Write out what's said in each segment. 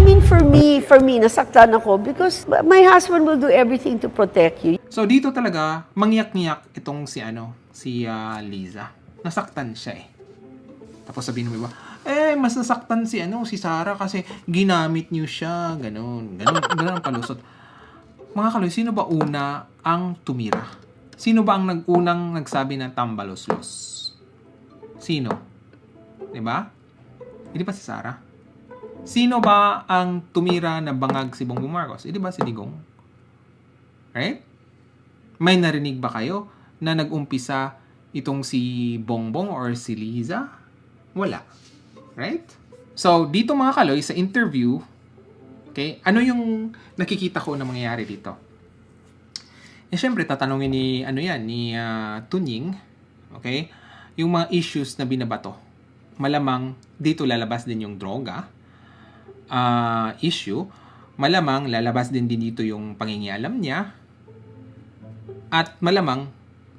mean, for me, nasaktan ako because my husband will do everything to protect you. So dito talaga mangyak-ngyak itong si Liza. Nasaktan siya eh. Tapos sabihin mo ba, mas nasaktan si Sarah kasi ginamit niyo siya, ganun ang palusot. Mga kaloy, sino ba una ang tumira? Sino ba ang unang nagsabi ng tambalos-los? Sino? 'Di ba? Hindi ba si Sarah? Sino ba ang tumira na bangag si Bongbong Marcos? Hindi ba si Digong? Right? May narinig ba kayo na nag-umpisa itong si Bongbong or si Liza? Wala. Right? So, dito mga kaloy, sa interview, okay, ano yung nakikita ko na mangyayari dito? Syempre, tatanungin ni Tunying, okay, yung mga issues na binabato. Malamang dito lalabas din yung droga issue. Malamang lalabas din dito yung pangingialam niya. At malamang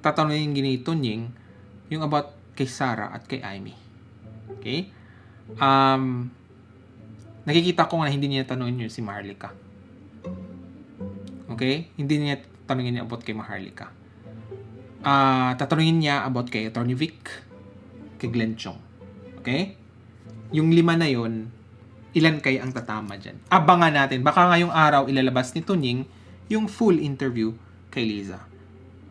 tatanungin ni Tunying yung about kay Sarah at kay Amy. Okay? Nakikita ko nga hindi niya tanungin yun si Maharlika. Okay? Hindi niya tanungin niya about kay Maharlika. Tatanungin niya about kay Attorney Vic, kay Glenn Chong. Okay? Yung 5 na yon, ilan kaya ang tatama dyan? Abangan natin. Baka ngayong araw ilalabas ni Tunying yung full interview kay Liza.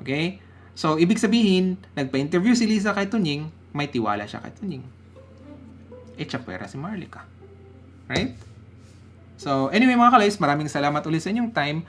Okay? So, ibig sabihin, nagpa-interview si Liza kay Tunying, may tiwala siya kay Tunying. Tsapwera si Maharlika. Right? So, anyway mga kalays, maraming salamat ulit sa inyong time.